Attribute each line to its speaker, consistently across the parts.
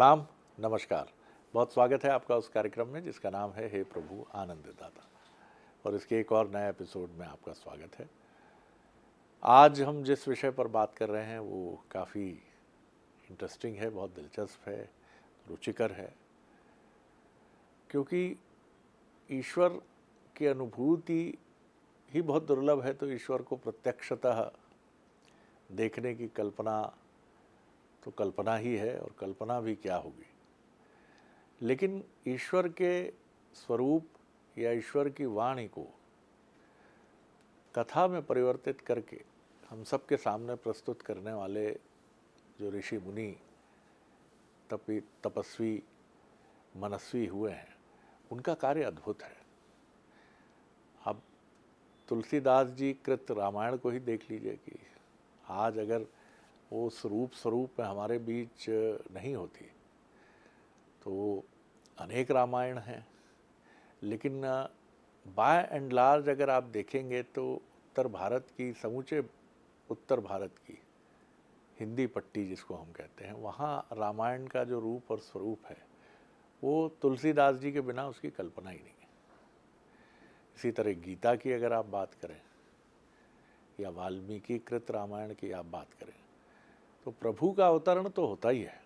Speaker 1: प्रणाम, नमस्कार। बहुत स्वागत है आपका उस कार्यक्रम में जिसका नाम है हे प्रभु आनंद दाता, और इसके एक और नए एपिसोड में आपका स्वागत है। आज हम जिस विषय पर बात कर रहे हैं वो काफ़ी इंटरेस्टिंग है, बहुत दिलचस्प है, रुचिकर है, क्योंकि ईश्वर की अनुभूति ही बहुत दुर्लभ है। तो ईश्वर को प्रत्यक्षतः देखने की कल्पना तो कल्पना ही है, और कल्पना भी क्या होगी। लेकिन ईश्वर के स्वरूप या ईश्वर की वाणी को कथा में परिवर्तित करके हम सबके सामने प्रस्तुत करने वाले जो ऋषि मुनि तपस्वी मनस्वी हुए हैं, उनका कार्य अद्भुत है। अब तुलसीदास जी कृत रामायण को ही देख लीजिए कि आज अगर वो स्वरूप में हमारे बीच नहीं होती तो अनेक रामायण हैं। लेकिन बाय एंड लार्ज अगर आप देखेंगे तो समूचे उत्तर भारत की हिंदी पट्टी जिसको हम कहते हैं, वहाँ रामायण का जो रूप और स्वरूप है वो तुलसीदास जी के बिना उसकी कल्पना ही नहीं है। इसी तरह गीता की अगर आप बात करें या वाल्मीकि कृत रामायण की आप बात करें तो प्रभु का अवतरण तो होता ही है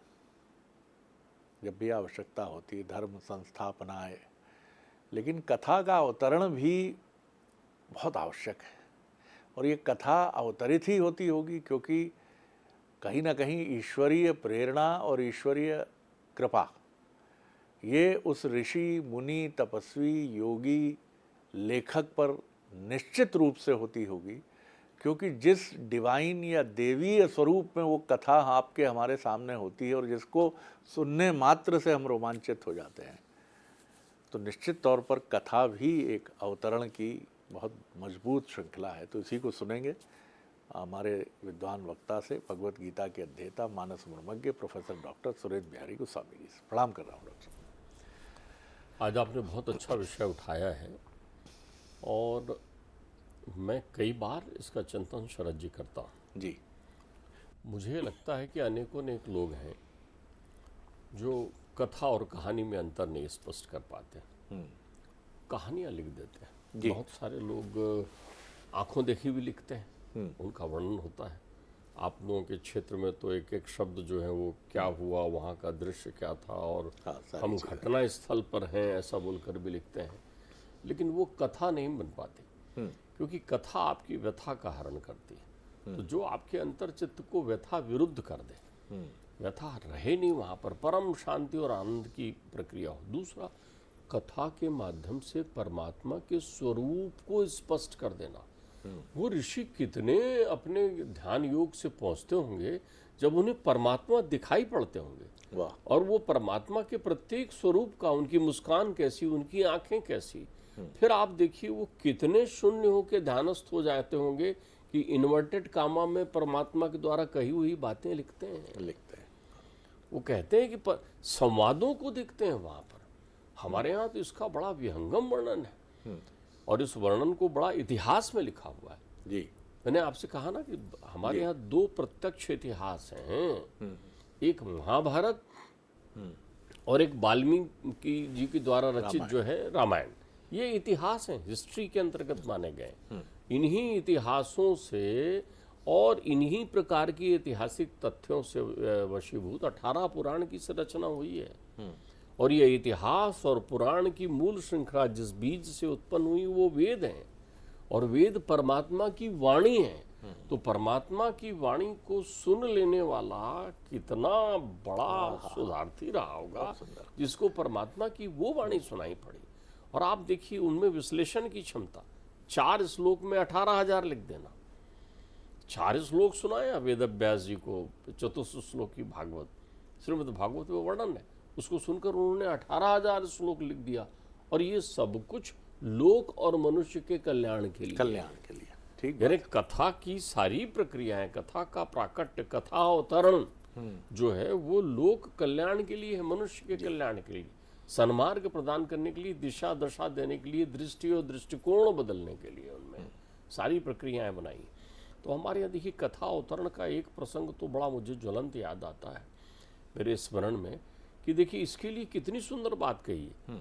Speaker 1: जब भी आवश्यकता होती है, धर्म संस्थापनाएं। लेकिन कथा का अवतरण भी बहुत आवश्यक है, और ये कथा अवतरित ही होती होगी क्योंकि कहीं ना कहीं ईश्वरीय प्रेरणा और ईश्वरीय कृपा ये उस ऋषि मुनि तपस्वी योगी लेखक पर निश्चित रूप से होती होगी, क्योंकि जिस डिवाइन या देवीय स्वरूप में वो कथा आपके हमारे सामने होती है और जिसको सुनने मात्र से हम रोमांचित हो जाते हैं, तो निश्चित तौर पर कथा भी एक अवतरण की बहुत मजबूत श्रृंखला है। तो इसी को सुनेंगे हमारे विद्वान वक्ता से, भगवत गीता के अध्येता मानस मर्मज्ञ प्रोफेसर डॉक्टर सुरेश बिहारी गोस्वामी जी से। प्रणाम कर रहा हूँ डॉक्टर साहब।
Speaker 2: आज आपने बहुत अच्छा विषय उठाया है और मैं कई बार इसका चिंतन शरद जी करता हूँ।
Speaker 1: जी।
Speaker 2: मुझे लगता है कि अनेक लोग हैं जो कथा और कहानी में अंतर नहीं स्पष्ट कर पाते। कहानियाँ लिख देते हैं।
Speaker 1: जी।
Speaker 2: बहुत सारे लोग आंखों देखी भी लिखते हैं, उनका वर्णन होता है। आप लोगों के क्षेत्र में तो एक एक शब्द जो है वो क्या हुआ, वहाँ का दृश्य क्या था, और हम घटना स्थल पर हैं ऐसा बोलकर भी लिखते हैं। लेकिन वो कथा नहीं बन पाती, क्योंकि कथा आपकी व्यथा का हरण करती है। तो जो आपके अंतर चित्त को व्यथा विरुद्ध कर दे, व्यथा रहे नहीं वहाँ पर, परम शांति और आनंद की प्रक्रिया हो। दूसरा, कथा के माध्यम से परमात्मा के स्वरूप को स्पष्ट कर देना। वो ऋषि कितने अपने ध्यान योग से पहुँचते होंगे जब उन्हें परमात्मा दिखाई पड़ते होंगे।
Speaker 1: वाह।
Speaker 2: और वो परमात्मा के प्रत्येक स्वरूप का, उनकी मुस्कान कैसी, उनकी आंखें कैसी, फिर आप देखिए वो कितने शून्य होकर ध्यानस्थ हो जाते होंगे कि इन्वर्टेड कामा में परमात्मा के द्वारा कही हुई बातें लिखते हैं। वो कहते हैं कि संवादों को देखते हैं वहाँ पर। हमारे यहाँ तो इसका बड़ा विहंगम वर्णन है, और इस वर्णन को बड़ा इतिहास में लिखा हुआ है।
Speaker 1: जी।
Speaker 2: मैंने आपसे कहा ना कि हमारे यहाँ दो प्रत्यक्ष इतिहास हैं, एक महाभारत और एक वाल्मीकि जी के द्वारा रचित जो है रामायण। ये इतिहास हैं, हिस्ट्री के अंतर्गत माने गए। इन्हीं इतिहासों से और इन्हीं प्रकार की ऐतिहासिक तथ्यों से वशीभूत 18 पुराण की रचना हुई है। और ये इतिहास और पुराण की मूल श्रृंखला जिस बीज से उत्पन्न हुई वो वेद हैं, और वेद परमात्मा की वाणी है। तो परमात्मा की वाणी को सुन लेने वाला कितना बड़ा सुधार्थी रहा होगा जिसको परमात्मा की वो वाणी सुनाई पड़ी। और आप देखिए उनमें विश्लेषण की क्षमता, 4 श्लोक में 18,000 लिख देना। 4 श्लोक सुनाया वेद व्यास जी को, चतुर्थ श्लोक की भागवत, श्रीमद् भागवत में वर्णन है, उसको सुनकर उन्होंने 18,000 श्लोक लिख दिया। और ये सब कुछ लोक और मनुष्य के कल्याण के लिए।
Speaker 1: ठीक।
Speaker 2: यानी कथा की सारी प्रक्रियाएं, कथा का प्राकट्य, कथा अवतरण जो है वो लोक कल्याण के लिए है, मनुष्य के कल्याण के लिए, सन्मार्ग प्रदान करने के लिए, दिशा दशा देने के लिए, दृष्टि और दृष्टिकोण बदलने के लिए उनमें सारी प्रक्रियाएं बनाई। तो हमारे यहाँ देखिए कथा अवतरण का एक प्रसंग तो बड़ा मुझे ज्वलंत याद आता है मेरे स्मरण में, कि देखिए इसके लिए कितनी सुंदर बात कही है।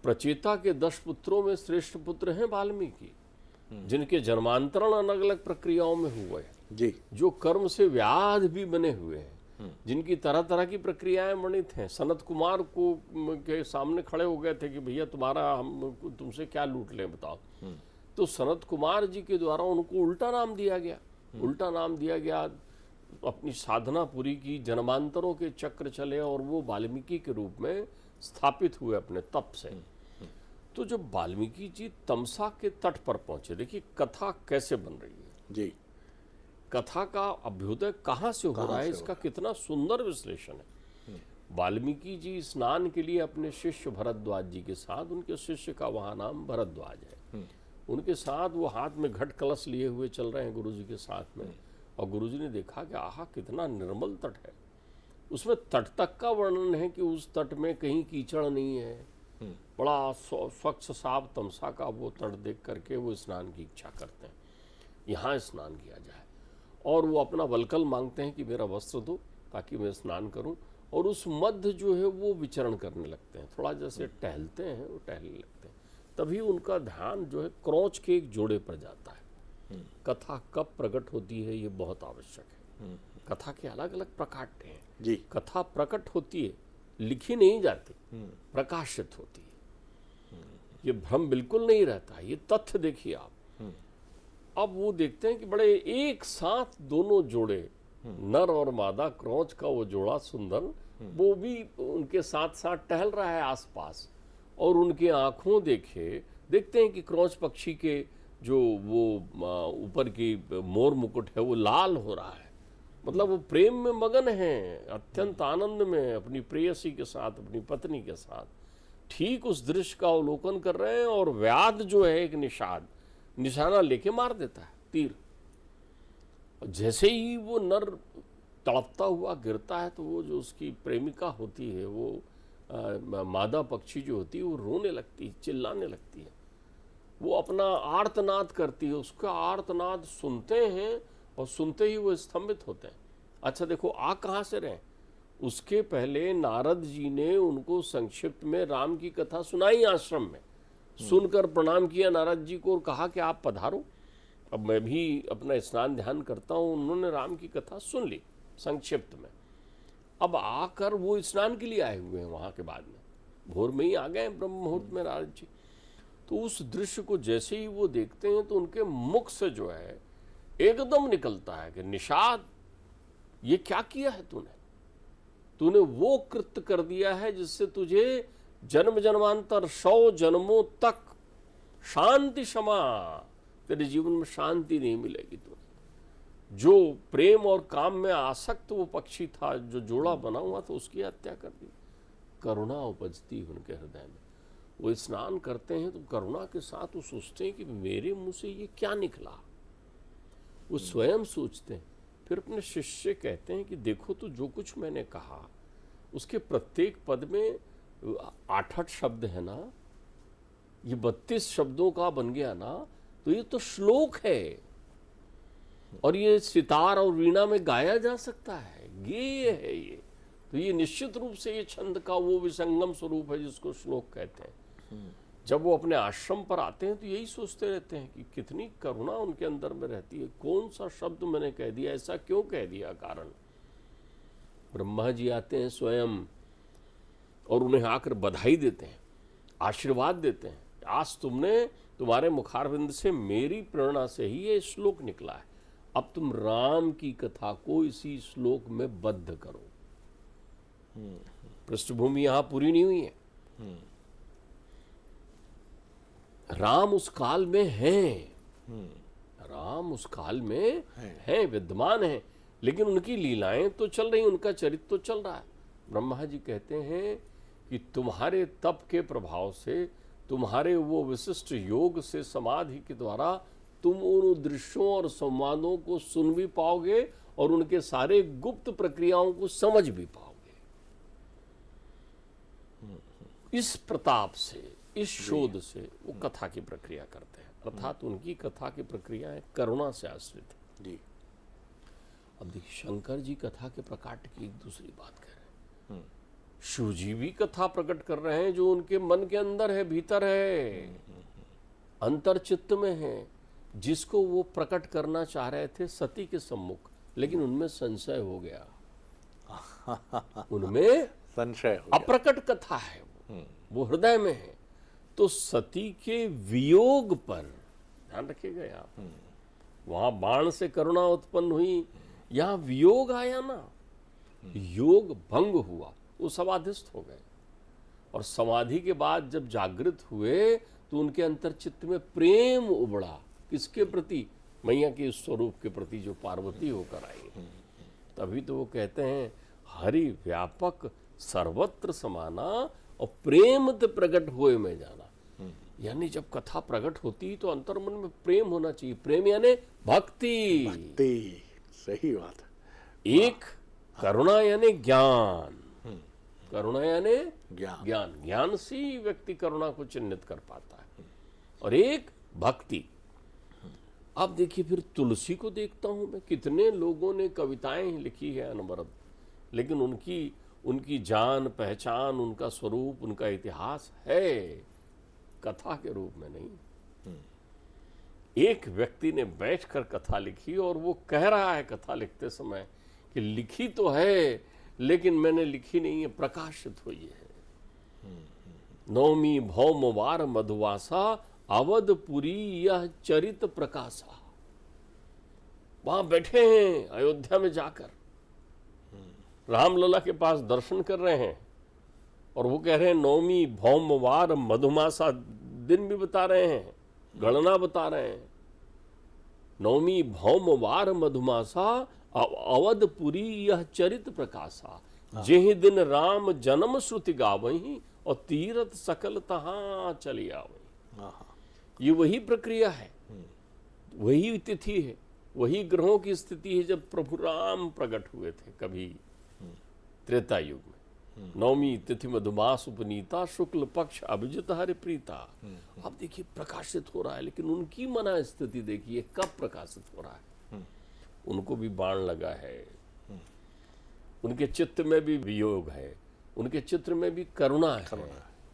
Speaker 2: प्रचेता के 10 पुत्रों में श्रेष्ठ पुत्र हैं वाल्मीकि, जिनके जन्मांतरण अलग अलग प्रक्रियाओं में हुए हैं
Speaker 1: जी,
Speaker 2: जो कर्म से व्याध भी बने हुए हैं, जिनकी तरह तरह की प्रक्रियाएं वर्णित हैं। सनत कुमार को के सामने खड़े हो गए थे कि भैया तुम्हारा हम तुमसे क्या लूट लें बताओ। तो सनत कुमार जी के द्वारा उनको उल्टा नाम दिया गया, उल्टा नाम दिया गया, अपनी साधना पूरी की, जन्मांतरों के चक्र चले और वो वाल्मीकि के रूप में स्थापित हुए अपने तप से। तो जब वाल्मीकि जी तमसा के तट पर पहुंचे, देखिए कथा कैसे बन रही है
Speaker 1: जी,
Speaker 2: कथा का अभ्युदय कहाँ से हो रहा है, इसका कितना सुंदर विश्लेषण है। वाल्मीकि जी स्नान के लिए अपने शिष्य भरद्वाज जी के साथ, उनके शिष्य का वहाँ नाम भरद्वाज है, उनके साथ वो हाथ में घट कलश लिए हुए चल रहे हैं गुरु जी के साथ में। और गुरु जी ने देखा कि आहा कितना निर्मल तट है। उसमें तट तक का वर्णन है कि उस तट में कहीं कीचड़ नहीं है, बड़ा स्वच्छ साफ तमसा का वो तट देख करके वो स्नान की इच्छा करते हैं, यहाँ स्नान किया जाए। और वो अपना वलकल मांगते हैं कि मेरा वस्त्र दो ताकि मैं स्नान करूं। और उस मध्य जो है वो विचरण करने लगते हैं, थोड़ा जैसे टहलते हैं वो टहलने लगते हैं। तभी उनका ध्यान जो है क्रौच के एक जोड़े पर जाता है। कथा कब प्रकट होती है ये बहुत आवश्यक है। कथा के अलग अलग प्रकाट्य हैं
Speaker 1: जी,
Speaker 2: कथा प्रकट होती है, लिखी नहीं जाती, प्रकाशित होती है। ये भ्रम बिल्कुल नहीं रहता, ये तथ्य देखिए आप। अब वो देखते हैं कि बड़े एक साथ दोनों जोड़े, नर और मादा क्रौच का वो जोड़ा सुंदर, वो भी उनके साथ साथ टहल रहा है आसपास। और उनके आंखों देखते हैं कि क्रौच पक्षी के जो वो ऊपर की मोर मुकुट है वो लाल हो रहा है, मतलब वो प्रेम में मगन है, अत्यंत आनंद में अपनी प्रेयसी के साथ, अपनी पत्नी के साथ ठीक उस दृश्य का अवलोकन कर रहे हैं। और व्याध जो है एक निशाना लेके मार देता है तीर। जैसे ही वो नर तड़पता हुआ गिरता है तो वो जो उसकी प्रेमिका होती है, वो मादा पक्षी जो होती है, वो रोने लगती है, चिल्लाने लगती है, वो अपना आर्तनाद करती है। उसका आर्तनाद सुनते हैं और सुनते ही वो स्तंभित होते हैं। अच्छा देखो आ कहाँ से रहे, उसके पहले नारद जी ने उनको संक्षिप्त में राम की कथा सुनाई आश्रम में। सुनकर प्रणाम किया नारद जी को और कहा कि आप पधारो, अब मैं भी अपना स्नान ध्यान करता हूँ। उन्होंने राम की कथा सुन ली संक्षिप्त में। अब आकर वो स्नान के लिए आए हुए हैं, वहाँ के बाद में भोर में ही आ गए ब्रह्म मुहूर्त में नारद जी। तो उस दृश्य को जैसे ही वो देखते हैं तो उनके मुख से जो है एकदम निकलता है कि निषाद ये क्या किया है तूने वो कृत्य कर दिया है जिससे तुझे जन्म जन्मांतर 100 जन्मों तक शांति क्षमा, तेरे जीवन में शांति नहीं मिलेगी। तुम्हें जो प्रेम और काम में आसक्त वो पक्षी था, जो जोड़ा बना हुआ था, उसकी हत्या कर दी। करुणा उपजती उनके हृदय में। वो स्नान करते हैं तो करुणा के साथ वो सोचते हैं कि मेरे मुंह से ये क्या निकला। वो स्वयं सोचते हैं, फिर अपने शिष्य से कहते हैं कि देखो तो जो कुछ मैंने कहा उसके प्रत्येक पद में 8 शब्द है ना, ये 32 शब्दों का बन गया ना, तो ये तो श्लोक है और ये सितार और वीणा में गाया जा सकता है, गेय है ये। तो ये निश्चित रूप से ये छंद का वो विसंगम स्वरूप है जिसको श्लोक कहते हैं। जब वो अपने आश्रम पर आते हैं तो यही सोचते रहते हैं कि कितनी करुणा उनके अंदर में रहती है, कौन सा शब्द मैंने कह दिया, ऐसा क्यों कह दिया कारण। ब्रह्मा जी आते हैं स्वयं और उन्हें आकर बधाई देते हैं, आशीर्वाद देते हैं। आज तुम्हारे मुखारविंद से मेरी प्रेरणा से ही ये श्लोक निकला है, अब तुम राम की कथा को इसी श्लोक में बद्ध करो। पृष्ठभूमि यहां पूरी नहीं हुई है। राम उस काल में हैं, राम उस काल में हैं, विद्यमान हैं, लेकिन उनकी लीलाएं तो चल रही, उनका चरित्र तो चल रहा है। ब्रह्मा जी कहते हैं कि तुम्हारे तप के प्रभाव से, तुम्हारे वो विशिष्ट योग से, समाधि के द्वारा तुम उन दृश्यों और संवादों को सुन भी पाओगे और उनके सारे गुप्त प्रक्रियाओं को समझ भी पाओगे। इस प्रताप से, इस शोध से वो कथा की प्रक्रिया करते हैं, अर्थात उनकी कथा की प्रक्रियाएं करुणा से आश्रित है जी। अब देखिए शंकर जी कथा के प्रकाट की एक दूसरी बात कह रहे हैं। शिव जी भी कथा प्रकट कर रहे हैं जो उनके मन के अंदर है, भीतर है, अंतर चित्त में है, जिसको वो प्रकट करना चाह रहे थे सती के सम्मुख, लेकिन उनमें संशय हो गया। उनमें
Speaker 1: संशय हो गया।
Speaker 2: अप्रकट कथा है, वो हृदय में है। तो सती के वियोग पर ध्यान रखिएगा आप, वहां बाण से करुणा उत्पन्न हुई, यहां वियोग आया ना, योग भंग हुआ, वो समाधिस्थ हो गए। और समाधि के बाद जब जागृत हुए तो उनके अंतर चित्त में प्रेम उबड़ा, किसके प्रति? मैया के उस स्वरूप के प्रति जो पार्वती होकर आई। तभी तो वो कहते हैं हरि व्यापक सर्वत्र समाना और प्रेम ते प्रकट होए में जाना। यानी जब कथा प्रकट होती तो अंतर्मन में प्रेम होना चाहिए। प्रेम यानी भक्ति,
Speaker 1: भक्ति, सही बात है।
Speaker 2: एक करुणा यानी ज्ञान, करुणा यानी
Speaker 1: ज्ञान,
Speaker 2: ज्ञान, ज्ञान से ही व्यक्ति करुणा को चिन्हित कर पाता है। और एक भक्ति। अब देखिए फिर तुलसी को देखता हूं मैं, कितने लोगों ने कविताएं लिखी है अनवरत, लेकिन उनकी जान पहचान, उनका स्वरूप, उनका इतिहास है, कथा के रूप में नहीं। एक व्यक्ति ने बैठकर कथा लिखी और वो कह रहा है कथा लिखते समय कि लिखी तो है लेकिन मैंने लिखी नहीं है, प्रकाशित हुई है। नौमी भौम वार मधुवासा अवधपुरी यह चरित प्रकाशा। वहां बैठे हैं अयोध्या में जाकर, रामलला के पास दर्शन कर रहे हैं और वो कह रहे हैं नौमी भौम वार मधुमासा, दिन भी बता रहे हैं, गणना बता रहे हैं। नौमी भौम वार मधुमासा अवधपुरी यह चरित प्रकाशा, जेहि दिन राम जन्म श्रुति गावही और तीरथ सकल तहां चली आवही। ये वही प्रक्रिया है, वही तिथि है, वही ग्रहों की स्थिति है जब प्रभु राम प्रकट हुए थे कभी त्रेता युग में। नौमी तिथि मधुमास उपनीता शुक्ल पक्ष अभिजित हरि प्रीता। अब देखिए प्रकाशित हो रहा है, लेकिन उनकी मना स्थिति देखिए कब प्रकाशित हो रहा है। उनको भी बाण लगा है, उनके चित्त में भी वियोग है, उनके चित्र में भी करुणा है,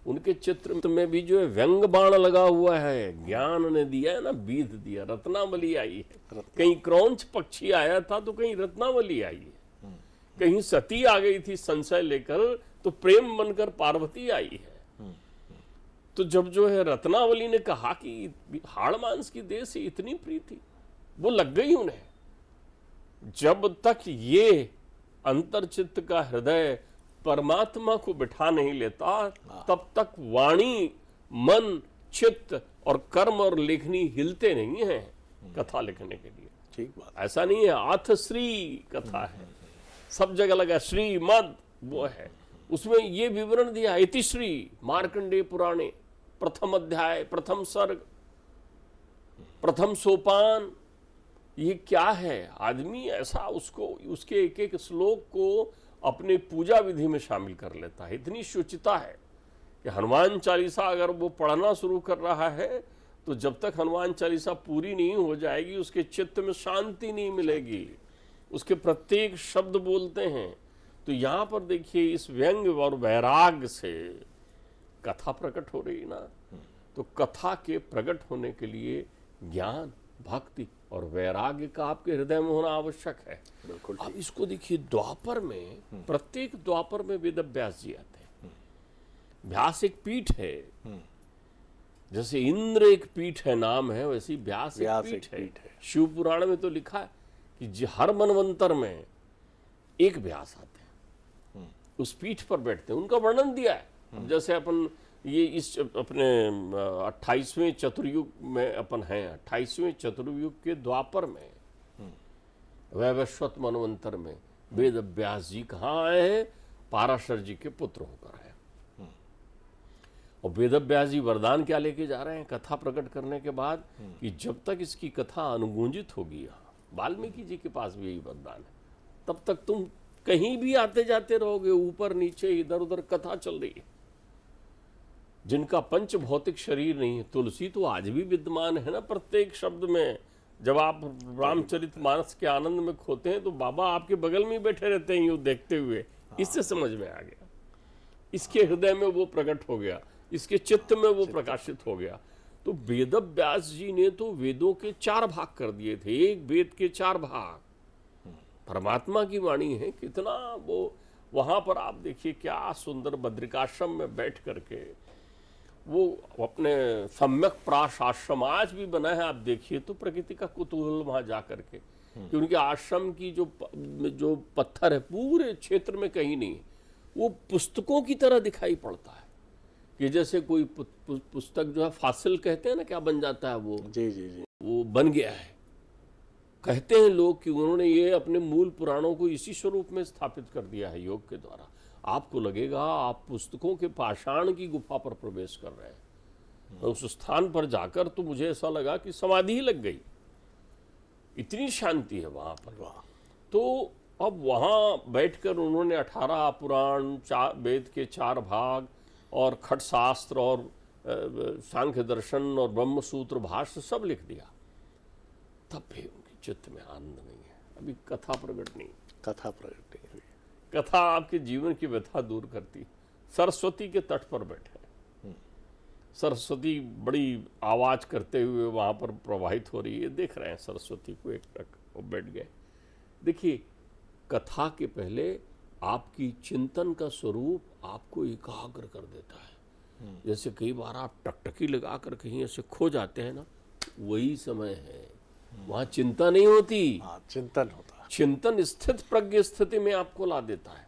Speaker 2: उनके चित्र में भी जो है व्यंग बाण लगा हुआ है। ज्ञान ने दिया है ना, बीध दिया, रत्नावली आई है। कहीं क्रौंच पक्षी आया था तो कहीं रत्नावली आई है, कहीं सती आ गई थी संशय लेकर तो प्रेम बनकर पार्वती आई है। तो जब जो है रत्नावली ने कहा कि हाड़ मांस की देह से इतनी प्रीति, वो लग गई उन्हें। जब तक ये अंतरचित्त का हृदय परमात्मा को बिठा नहीं लेता, तब तक वाणी, मन, चित्त और कर्म और लेखनी हिलते नहीं हैं कथा लिखने के लिए।
Speaker 1: ठीक बात।
Speaker 2: ऐसा नहीं है आथ श्री कथा है, सब जगह लगा श्री मद वो है, उसमें ये विवरण दिया इतिश्री मार्कंडेय पुराणे, प्रथम अध्याय, प्रथम सर्ग, प्रथम सोपान। ये क्या है? आदमी ऐसा उसको, उसके एक एक श्लोक को अपने पूजा विधि में शामिल कर लेता है। इतनी शुचिता है कि हनुमान चालीसा अगर वो पढ़ना शुरू कर रहा है तो जब तक हनुमान चालीसा पूरी नहीं हो जाएगी उसके चित्त में शांति नहीं मिलेगी। उसके प्रत्येक शब्द बोलते हैं। तो यहाँ पर देखिए इस व्यंग और वैराग से कथा प्रकट हो रही ना, तो कथा के प्रकट होने के लिए ज्ञान, भक्ति और वैराग्य का आपके हृदय में होना आवश्यक है।
Speaker 1: बिल्कुल।
Speaker 2: अब इसको देखिए द्वापर में, प्रत्येक द्वापर में वेद व्यास जी आते हैं। व्यास एक पीठ है, जैसे इंद्र एक पीठ है, नाम है, वैसी व्यास एक पीठ है। शिव पुराण में तो लिखा है कि हर मनवंतर में एक व्यास आते हैं, उस पीठ पर बैठते हैं, उनका वर्णन दिया है। अब जैसे अपन ये इस अपने 28वें चतुर्युग में अपन हैं, 28वें चतुर्युग के द्वापर में, वैवस्वत मनवंतर में वेद व्यास जी कहाँ आए हैं? पाराशर जी के पुत्र होकर आए। और वेद व्यास जी वरदान क्या लेके जा रहे हैं कथा प्रकट करने के बाद? कि जब तक इसकी कथा अनुगूंजित होगी, वाल्मीकि जी के पास भी यही वरदान है, तब तक तुम कहीं भी आते जाते रहोगे, ऊपर नीचे इधर उधर कथा चल रही है। जिनका पंच भौतिक शरीर नहीं है, तुलसी तो आज भी विद्यमान है ना प्रत्येक शब्द में। जब आप रामचरितमानस के आनंद में खोते हैं तो बाबा आपके बगल में बैठे रहते हैं यूं देखते हुए। इससे समझ में आ गया इसके हृदय में वो प्रकट हो गया, इसके चित्त में वो प्रकाशित हो गया। तो वेद व्यास जी ने तो वेदों के 4 भाग कर दिए थे, एक वेद के 4 भाग परमात्मा की वाणी है। कितना वो वहां पर आप देखिए क्या सुंदर बद्रिकाश्रम में बैठ करके वो अपने सम्यक प्राश आश्रम आज भी बना है, आप देखिए तो प्रकृति का कुतूहल वहां जा करके कि उनके आश्रम की जो पत्थर है पूरे क्षेत्र में कहीं नहीं, वो पुस्तकों की तरह दिखाई पड़ता है कि जैसे कोई पुस्तक जो है फासिल कहते हैं ना, क्या बन जाता है वो,
Speaker 1: जी जी जी,
Speaker 2: वो बन गया है। कहते हैं लोग कि उन्होंने ये अपने मूल पुराणों को इसी स्वरूप में स्थापित कर दिया है योग के द्वारा। आपको लगेगा आप पुस्तकों के पाषाण की गुफा पर प्रवेश कर रहे हैं। उस स्थान पर जाकर तो मुझे ऐसा लगा कि समाधि ही लग गई, इतनी शांति है वहां पर। तो अब वहां बैठकर उन्होंने 18 पुराण, वेद के 4 भाग और खट शास्त्र और सांख्य दर्शन और ब्रह्म सूत्र भाष्य सब लिख दिया। तब भी उनके चित्त में आनंद नहीं है, अभी कथा प्रकट नहीं।
Speaker 1: कथा प्रकट नहीं हुई।
Speaker 2: कथा आपके जीवन की व्यथा दूर करती। सरस्वती के तट पर बैठे, सरस्वती बड़ी आवाज करते हुए वहां पर प्रवाहित हो रही है, देख रहे हैं सरस्वती को एकटक, वो बैठ गए। देखिए कथा के पहले आपकी चिंतन का स्वरूप आपको एकाग्र कर देता है। जैसे कई बार आप टकटकी लगा कर कहीं ऐसे खो जाते हैं ना, वही समय है, वहां चिंता नहीं होती,
Speaker 1: चिंतन होता है।
Speaker 2: चिंतन स्थित प्रज्ञ स्थिति में आपको ला देता है।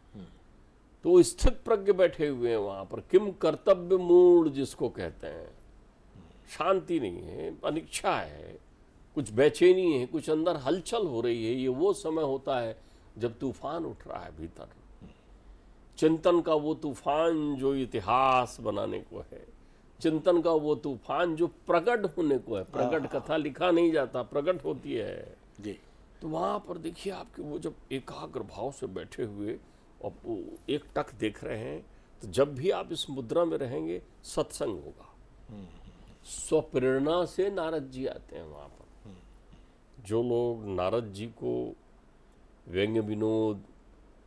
Speaker 2: तो स्थित प्रज्ञ बैठे हुए हैं वहां पर, किम कर्तव्य मूड जिसको कहते हैं, शांति नहीं है, अनिच्छा है, कुछ बेचैनी है, कुछ अंदर हलचल हो रही है। ये वो समय होता है जब तूफान उठ रहा है भीतर, चिंतन का वो तूफान जो इतिहास बनाने को है, चिंतन का वो तूफान जो प्रकट होने को है। प्रकट कथा लिखा नहीं जाता, प्रकट होती है
Speaker 1: जी।
Speaker 2: तो वहां पर देखिए आपके वो जब एकाग्र भाव से बैठे हुए और वो एक टक देख रहे हैं, तो जब भी आप इस मुद्रा में रहेंगे सत्संग होगा। स्वप्रेरणा से नारद जी आते हैं वहां पर। जो लोग नारद जी को व्यंग्य विनोद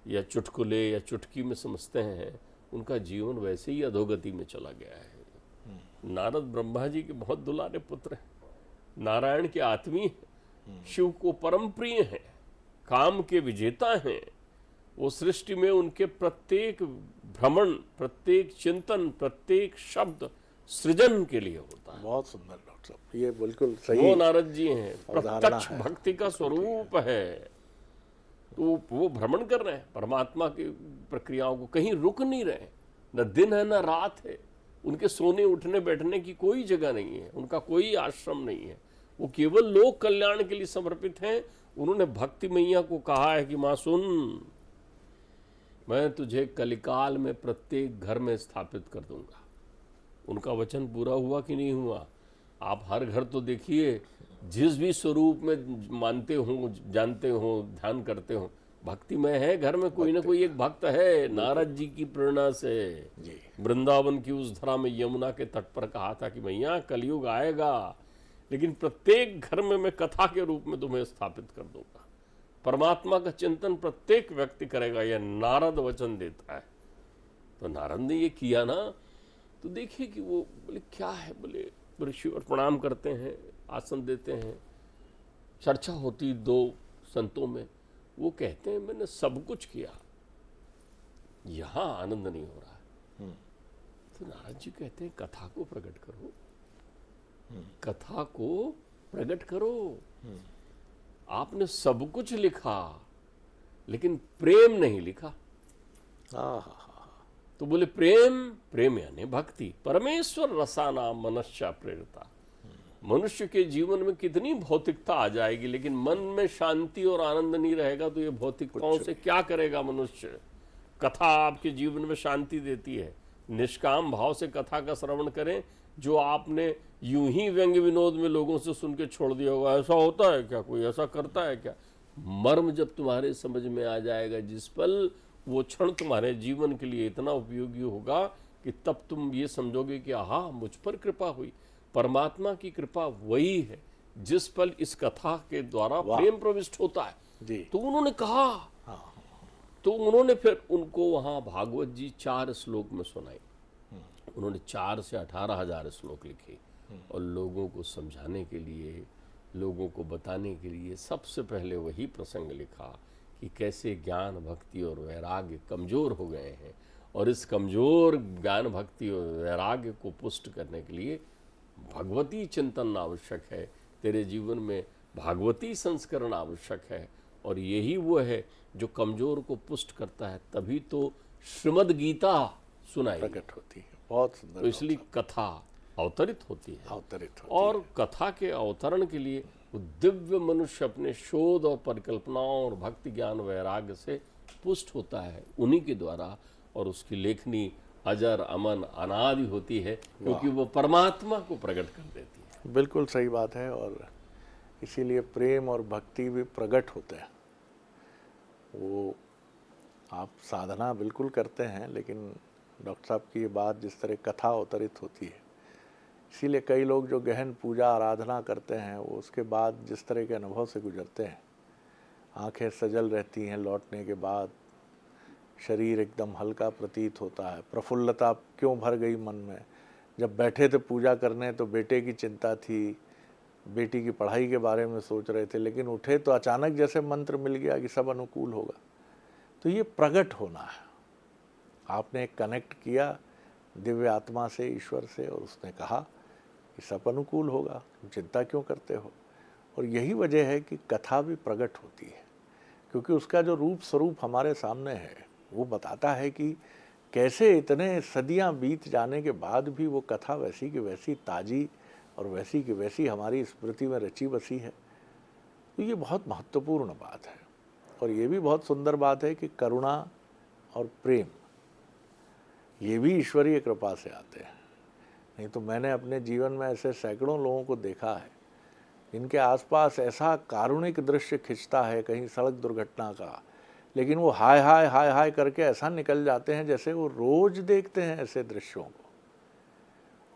Speaker 2: या चुटकुले या चुटकी में समझते हैं, उनका जीवन वैसे ही अधोगति में चला गया है। नारद ब्रह्मा जी के बहुत दुलारे पुत्र हैं, नारायण के आत्मीय हैं, शिव को परम प्रिय हैं, काम के विजेता हैं। वो सृष्टि में उनके प्रत्येक भ्रमण, प्रत्येक चिंतन, प्रत्येक शब्द सृजन के लिए होता है।
Speaker 1: बहुत सुंदर डॉक्टर साहब, ये बिल्कुल सही।
Speaker 2: वो नारद जी हैं, प्रत्यक्ष भक्ति का स्वरूप है। तो वो भ्रमण कर रहे हैं परमात्मा की प्रक्रियाओं को, कहीं रुक नहीं रहे, न दिन है न रात है। उनके सोने उठने बैठने की कोई जगह नहीं है, उनका कोई आश्रम नहीं है, वो केवल लोक कल्याण के लिए समर्पित हैं। उन्होंने भक्ति मैया को कहा है कि माँ सुन, मैं तुझे कलिकाल में प्रत्येक घर में स्थापित कर दूंगा। उनका वचन पूरा हुआ कि नहीं हुआ? आप हर घर तो देखिए, जिस भी स्वरूप में मानते हो, जानते हो, ध्यान करते हो, भक्ति में है, घर में कोई ना कोई एक भक्त है। नारद जी की प्रेरणा से वृंदावन की उस धरा में यमुना के तट पर कहा था कि भैया कलयुग आएगा, लेकिन प्रत्येक घर में मैं कथा के रूप में तुम्हें स्थापित कर दूंगा। परमात्मा का चिंतन प्रत्येक व्यक्ति करेगा, यह नारद वचन देता है। तो नारद ने ये किया ना, तो देखिए कि वो बोले क्या है, बोले ऋषि और प्रणाम करते हैं, आसन देते हैं, चर्चा होती 2 संतों में। वो कहते हैं मैंने सब कुछ किया, यहां आनंद नहीं हो रहा है। तो नारद जी कहते हैं कथा को प्रकट करो, कथा को प्रकट करो। आपने सब कुछ लिखा लेकिन प्रेम नहीं लिखा। तो बोले प्रेम, प्रेम यानी भक्ति। परमेश्वर रसाना मनश्चा प्रेरता। मनुष्य के जीवन में कितनी भौतिकता आ जाएगी, लेकिन मन में शांति और आनंद नहीं रहेगा तो ये भौतिकताओं से क्या करेगा मनुष्य। कथा आपके जीवन में शांति देती है। निष्काम भाव से कथा का श्रवण करें। जो आपने यूं ही व्यंग्य विनोद में लोगों से सुन के छोड़ दिया होगा, ऐसा होता है क्या, कोई ऐसा करता है क्या, मर्म जब तुम्हारे समझ में आ जाएगा जिस पल, वो क्षण तुम्हारे जीवन के लिए इतना उपयोगी होगा कि तब तुम ये समझोगे कि आहा मुझ पर कृपा हुई। परमात्मा की कृपा वही है जिस पल इस कथा के द्वारा प्रेम प्रविष्ट होता है।
Speaker 1: जी।
Speaker 2: तो उन्होंने कहा तो उन्होंने फिर उनको वहाँ भागवत जी 4 श्लोक में सुनाई। उन्होंने 4 से 18,000 श्लोक लिखे और लोगों को समझाने के लिए, लोगों को बताने के लिए सबसे पहले वही प्रसंग लिखा कि कैसे ज्ञान, भक्ति और वैराग्य कमज़ोर हो गए हैं, और इस कमज़ोर ज्ञान, भक्ति और वैराग्य को पुष्ट करने के लिए भगवती चिंतन आवश्यक है। तेरे जीवन में भागवती संस्करण आवश्यक है, और यही वो है जो कमज़ोर को पुष्ट करता है। तभी तो श्रीमद् गीता सुनाई
Speaker 1: प्रकट होती है। बहुत सुंदर।
Speaker 2: तो इसलिए कथा अवतरित होती है।
Speaker 1: अवतरित होती
Speaker 2: और कथा के अवतरण के लिए वो दिव्य मनुष्य अपने शोध और परिकल्पनाओं और भक्ति, ज्ञान, वैराग्य से पुष्ट होता है उन्हीं के द्वारा, और उसकी लेखनी अजर, अमन, अनादि होती है, क्योंकि वो परमात्मा को प्रकट कर देती है।
Speaker 1: बिल्कुल सही बात है। और इसीलिए प्रेम और भक्ति भी प्रकट होते हैं। वो आप साधना बिल्कुल करते हैं, लेकिन डॉक्टर साहब की ये बात, जिस तरह कथा अवतरित होती है, इसीलिए कई लोग जो गहन पूजा आराधना करते हैं वो उसके बाद जिस तरह के अनुभव से गुजरते हैं, आंखें सजल रहती हैं लौटने के बाद, शरीर एकदम हल्का प्रतीत होता है, प्रफुल्लता क्यों भर गई मन में। जब बैठे थे पूजा करने तो बेटे की चिंता थी, बेटी की पढ़ाई के बारे में सोच रहे थे, लेकिन उठे तो अचानक जैसे मंत्र मिल गया कि सब अनुकूल होगा। तो ये प्रकट होना है। आपने कनेक्ट किया दिव्य आत्मा से, ईश्वर से, और उसने कहा कि सब अनुकूल होगा, चिंता क्यों करते हो। और यही वजह है कि कथा भी प्रकट होती है, क्योंकि उसका जो रूप स्वरूप हमारे सामने है वो बताता है कि कैसे इतने सदियां बीत जाने के बाद भी वो कथा वैसी की वैसी ताज़ी और वैसी की वैसी हमारी स्मृति में रची बसी है। तो ये बहुत महत्वपूर्ण बात है। और ये भी बहुत सुंदर बात है कि करुणा और प्रेम ये भी ईश्वरीय कृपा से आते हैं। नहीं तो मैंने अपने जीवन में ऐसे सैकड़ों लोगों को देखा है जिनके आसपास ऐसा कारुणिक दृश्य खिंचता है कहीं सड़क दुर्घटना का, लेकिन वो हाय हाय हाय हाय करके ऐसा निकल जाते हैं जैसे वो रोज देखते हैं ऐसे दृश्यों को।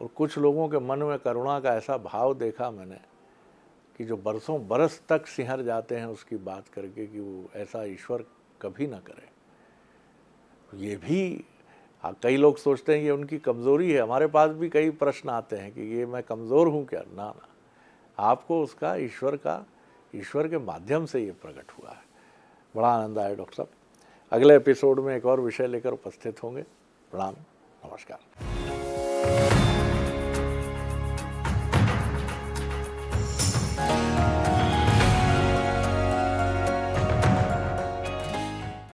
Speaker 1: और कुछ लोगों के मन में करुणा का ऐसा भाव देखा मैंने कि जो बरसों बरस तक सिहर जाते हैं उसकी बात करके कि वो ऐसा ईश्वर कभी ना करे। ये भी कई लोग सोचते हैं ये उनकी कमज़ोरी है। हमारे पास भी कई प्रश्न आते हैं कि ये मैं कमज़ोर हूँ क्या। ना ना, आपको उसका ईश्वर के माध्यम से ये प्रकट हुआ है। बड़ा आनंद आया डॉक्टर साहब। अगले एपिसोड में एक और विषय लेकर उपस्थित होंगे। प्रणाम, नमस्कार।